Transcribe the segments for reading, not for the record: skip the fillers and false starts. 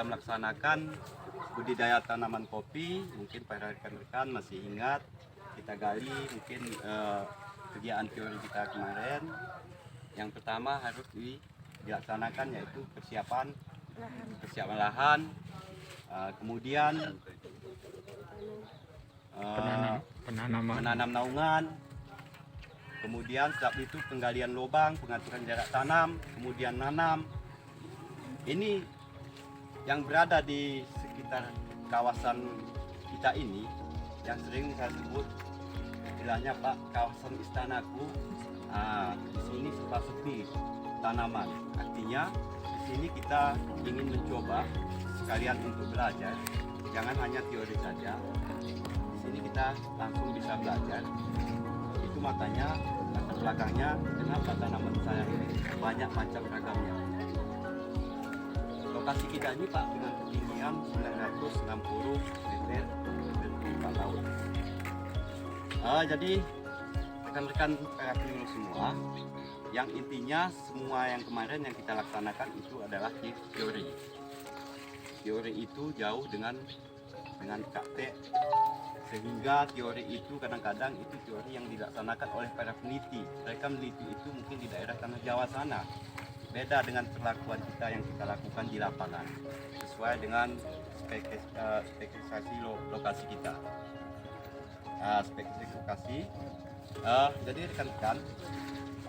kita melaksanakan budidaya tanaman kopi. Mungkin para rekan-rekan masih ingat kita gali mungkin kegiatan teori kita kemarin. Yang pertama harus dilaksanakan yaitu persiapan lahan, kemudian menanam naungan, kemudian setelah itu penggalian lubang, pengaturan jarak tanam, kemudian nanam. Ini yang berada di sekitar kawasan kita ini yang sering saya sebut istilahnya Pak kawasan istanaku. Di sini sepi tanaman, artinya di sini kita ingin mencoba sekalian untuk belajar, jangan hanya teori saja. Di sini kita langsung bisa belajar. Itu makanya latar belakangnya kenapa tanaman saya ini banyak macam ragamnya. Lokasi kita ini Pak dengan ketinggian 960 meter dari permukaan laut. Jadi rekan-rekan para penyuluh semua, yang intinya semua yang kemarin yang kita laksanakan itu adalah teori. Teori itu jauh dengan praktek, sehingga teori itu kadang-kadang itu teori yang dilaksanakan oleh para peneliti. Mereka meneliti itu mungkin di daerah tanah Jawa sana. Beda dengan perlakuan kita yang kita lakukan di lapangan, sesuai dengan spesifikasi lokasi kita. Spesifikasi lokasi. Jadi rekan-rekan,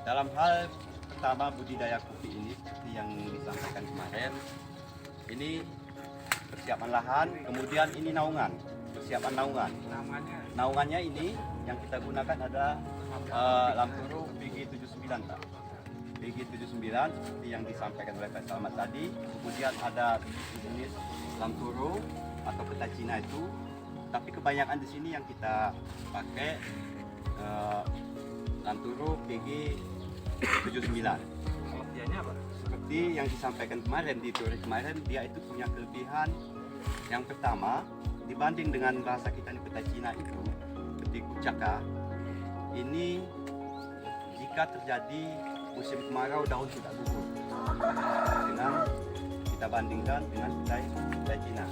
dalam hal pertama budidaya kopi ini seperti yang disampaikan kemarin, ini persiapan lahan, kemudian ini naungan, persiapan naungan. Naungannya ini yang kita gunakan adalah Lampuru PG79 Pak. PG79 seperti yang disampaikan oleh Pak Salmat tadi. Kemudian ada jenis Lampuru atau peta Cina itu, tapi kebanyakan di sini yang kita pakai Lampuru PG79. Kelebihannya apa? Seperti yang disampaikan kemarin di teori kemarin, dia itu punya kelebihan. Yang pertama, dibanding dengan bahasa kita di peta Cina itu, ketika caka, ini jika terjadi musim kemarau daun tidak gugur. Dengan kita bandingkan dengan peta Cina.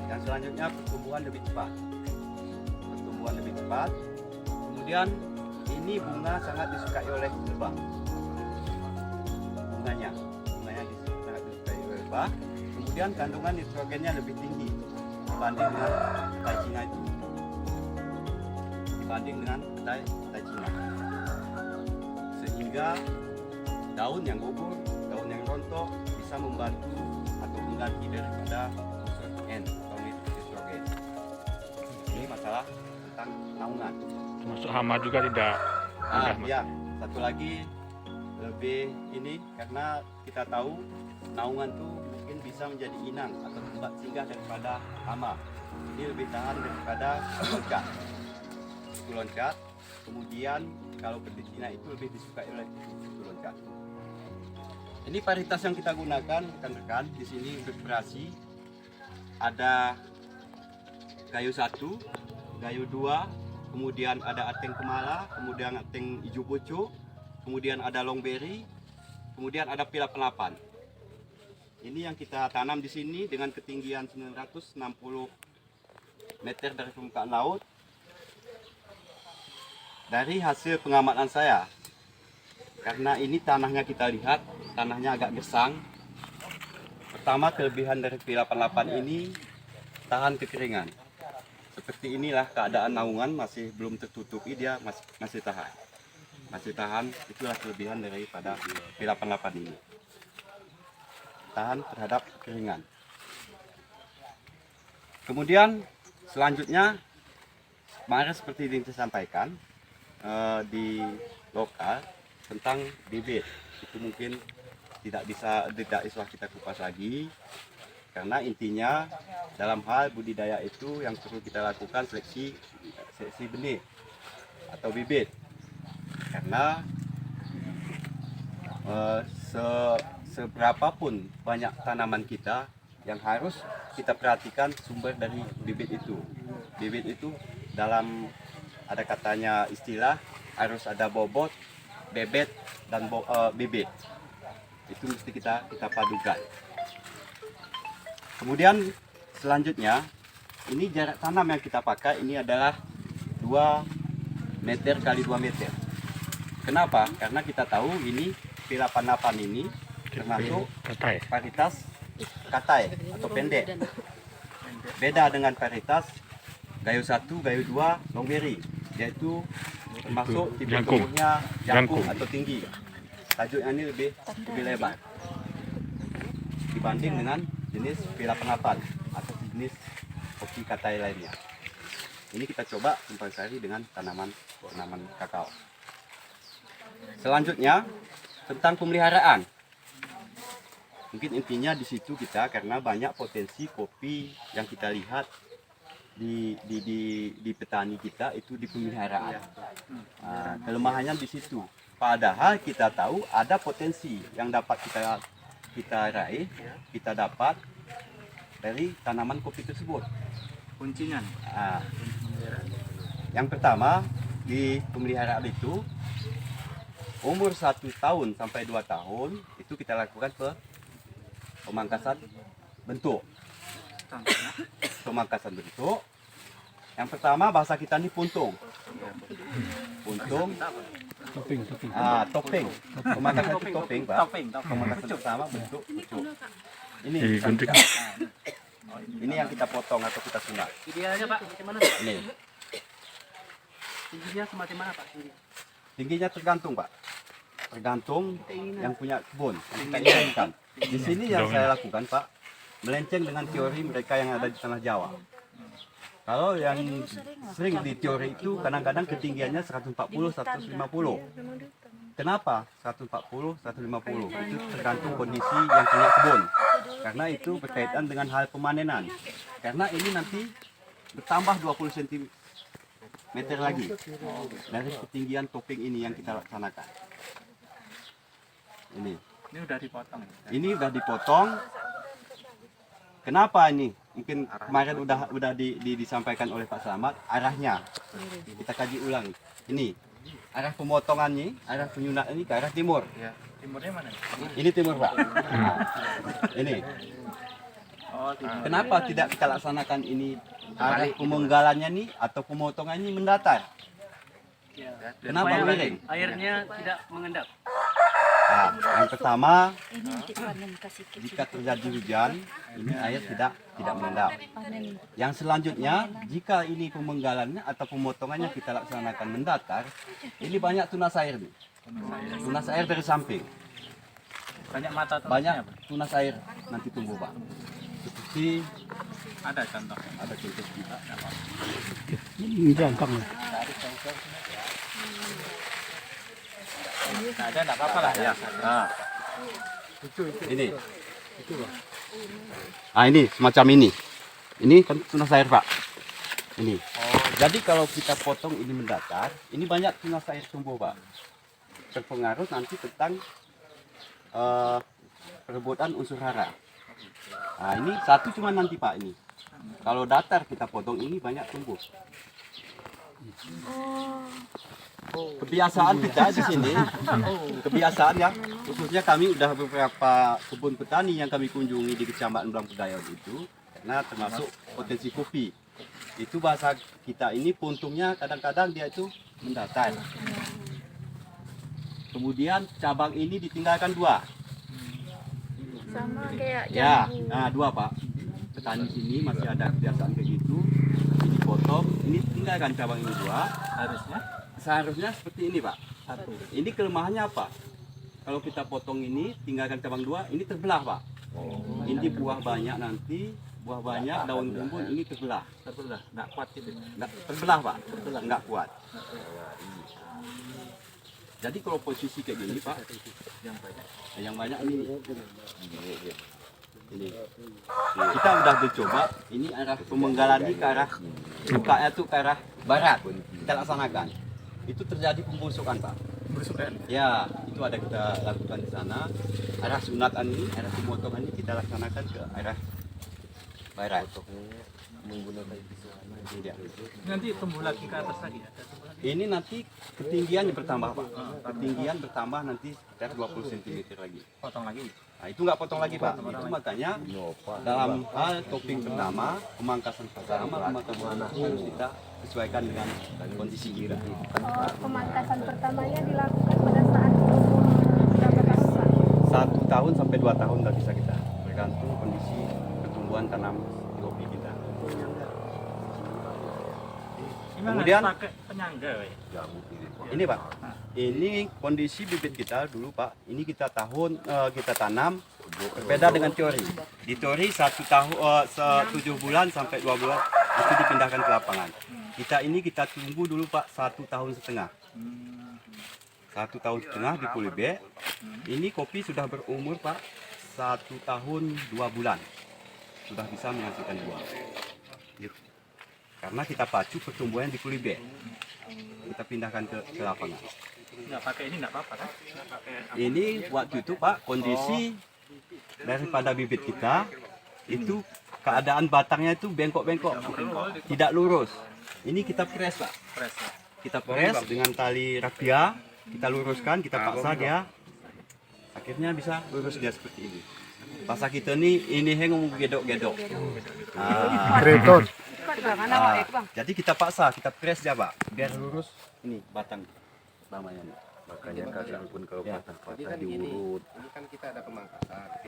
Yang selanjutnya pertumbuhan lebih cepat. Kemudian ini bunga sangat disukai oleh lebah. Bunganya sangat disukai oleh lebah. Kemudian kandungan nitrogennya lebih tinggi dibanding dengan peta Cina itu. Dibanding dengan peta Cina. Sehingga daun yang gugur, daun yang rontok bisa membantu atau mengganti daripada unsur N atau nitrogen. Ini masalah tentang naungan. Masuk hama juga tidak. Ya, satu lagi lebih ini karena kita tahu naungan itu mungkin bisa menjadi inang atau tempat singgah daripada hama. Ini lebih tahan daripada loncat. Kemudian kalau peta Cina itu lebih disukai oleh loncat. Ini varietas yang kita gunakan rekan-rekan di sini untuk operasi ada gayo 1, gayo 2, kemudian ada ateng kemala, kemudian ateng hijau pucuk, kemudian ada longberry, kemudian ada pila pelapan. Ini yang kita tanam di sini dengan ketinggian 960 meter dari permukaan laut. Dari hasil pengamatan saya, karena ini tanahnya kita lihat, tanahnya agak gersang. Pertama, kelebihan dari P88 ini tahan kekeringan. Seperti inilah keadaan naungan, masih belum tertutupi, dia masih tahan. Masih tahan, itulah kelebihan daripada P88 ini. Tahan terhadap kekeringan. Kemudian selanjutnya, kemarin seperti yang saya sampaikan di lokal tentang bibit, itu mungkin tidak bisa kita kupas lagi, karena intinya dalam hal budidaya itu yang perlu kita lakukan seleksi benih atau bibit, karena seberapapun banyak tanaman kita yang harus kita perhatikan sumber dari bibit itu. Bibit itu dalam ada katanya istilah harus ada bobot, bebet dan bibit. Itu mesti kita padukan. Kemudian selanjutnya, ini jarak tanam yang kita pakai ini adalah 2 meter kali 2 meter. Kenapa? Karena kita tahu ini P88 ini termasuk Katai. varietas katai atau pendek. Beda dengan varietas Gayo 1, Gayo 2, Longberry, yaitu termasuk tipe Jangkung. tumbuhnya jangkung Jangkung. atau tinggi. Tajuknya ini lebih lebar dibanding dengan jenis P88 atau jenis kopi katai lainnya. Ini kita coba tumpang sari dengan tanaman kakao. Selanjutnya tentang pemeliharaan. Mungkin intinya di situ kita, karena banyak potensi kopi yang kita lihat di petani kita itu di pemeliharaan. Kelemahannya di situ. Padahal kita tahu ada potensi yang dapat kita raih, kita dapat dari tanaman kopi tersebut. Kuncinya. Yang pertama di pemeliharaan itu umur 1 tahun sampai 2 tahun itu kita lakukan pemangkasan bentuk. Pemangkasan bentuk. Yang pertama bahasa kita ini puntung. Puntung. Topeng. Pemangkasan itu topeng, Pak. Pemangkasan pertama bentuk pucuk. Ini Gunting. ini yang kita potong atau kita sunat. Idealnya Pak, bagaimana? Ini Tingginya semacam mana Pak? tingginya tergantung, Pak. Tergantung yang punya kebun. Yang kita inginkan. Di sini yang saya lakukan, Pak, melenceng dengan teori mereka yang ada di tanah Jawa. Kalau yang sering di teori itu kadang-kadang ketinggiannya 140, 150. Kenapa 140, 150? Itu tergantung kondisi yang punya kebun. Karena itu berkaitan dengan hal pemanenan. Karena ini nanti bertambah 20 cm lagi dari ketinggian topeng ini yang kita laksanakan. Ini Ini udah dipotong. ini udah dipotong. Kenapa ini? Mungkin kemarin udah disampaikan oleh Pak Slamet arahnya. Kita kaji ulang. Ini arah pemotongannya, arah penyunat ini ke arah timur. Ya. Timurnya mana? Ini timur, Pak. Nah, ini. Oh, timur. Kenapa tidak kita laksanakan ini arah pemenggalannya nih atau pemotongannya mendatar? Ya. Kenapa Supaya miring? airnya tidak mengendap. Nah, yang pertama, Ini nanti panen kasih kecil. jika terjadi hujan, ini air tidak mengendap. Panen. Yang selanjutnya, jika ini pemenggalannya atau pemotongannya kita laksanakan mendatar, ini banyak tunas air nih. Tunas air dari samping. Banyak mata Banyak tunasnya, Pak. tunas air nanti tumbuh, Pak. Seperti Ada contoh. ada contoh kita. Nah, ada enggak apa-apa lah ya. Nah, ini. Ini semacam ini. Ini kan tunas air, Pak. Ini. Jadi kalau kita potong ini mendatar, ini banyak tunas air tumbuh, Pak. Berpengaruh nanti tentang perebutan unsur hara. Nah, ini satu cuma nanti, Pak, ini. Kalau datar kita potong ini banyak tumbuh. Kebiasaan kita di sini, kebiasaan ya, khususnya kami udah beberapa kebun petani yang kami kunjungi di Kecamatan Belang Pedayon itu, karena termasuk potensi kopi. Itu bahasa kita ini puntungnya kadang-kadang dia itu mendatar. Kemudian cabang ini ditinggalkan 2. Sama kayak Ya, jambu. nah 2, Pak. Petani sini masih ada kebiasaan kayak gitu. Ini potong, ini tinggalkan cabang ini 2. Harusnya Seharusnya seperti ini, Pak. satu. Ini kelemahannya apa? Kalau kita potong ini, tinggalkan cabang 2, ini terbelah, Pak. Ini buah banyak nanti, buah banyak, daun rumpun ini terbelah. Terbelah, enggak kuat gitu. Nggak, terbelah, Pak. Nggak kuat. Jadi kalau posisi kayak gini, Pak, yang banyak ini. Ini. Kita udah dicoba, ini arah pemenggalan ini ke arah bukanya tuh ke arah barat. Kita laksanakan. Itu terjadi pembusukan, Pak. Berusukan. Ya, itu ada kita lakukan di sana. Arah sunatan ini, arah pemotongan ini kita laksanakan ke arah barat. Menggunakan ya. Nanti tumbuh lagi ke atas lagi ya. Tumbuh lagi. Ini nanti ketinggiannya bertambah, Pak. Ketinggian bertambah nanti sekitar 20 cm lagi. Potong lagi. Nah, itu nggak potong lagi Pak. Itu makanya dalam hal topping pertama, pemangkasan pertama, pemangkasan harus kita sesuaikan dengan kondisi kita. Pemangkasan pertamanya dilakukan pada saat umur berapa tahun Pak? 1 tahun sampai 2 tahun nggak bisa kita, tergantung kondisi pertumbuhan tanam kopi kita. Kemudian pakai penyangga ya. ini Pak, ini kondisi bibit kita dulu Pak. Ini kita tanam berbeda dengan teori. Di teori 1 tahun 7 bulan sampai 2 bulan itu dipindahkan ke lapangan. Kita tunggu dulu Pak 1,5 tahun. 1,5 tahun di Puli B. Ini kopi sudah berumur Pak 1 tahun 2 bulan. Sudah bisa menghasilkan buah. Karena kita pacu pertumbuhan di Puli B. Kita pindahkan ke lapangan. Nggak pakai ini nggak apa-apa kan? Nggak pakai Ini waktu itu Pak kondisi daripada bibit kita itu keadaan batangnya itu bengkok-bengkok, tidak lurus. Ini kita press Pak. press ya. Kita press dengan tali raffia, kita luruskan, kita paksa dia. Akhirnya bisa lurus dia seperti ini. Paksa kita ini hengong gedok-gedok. Kreator. Jadi kita paksa, kita press dia Pak, biar lurus ini batang namanya nih. Makanya kadang pun kalau patah-patah diurut. Ini kan kita ada pemangkasan.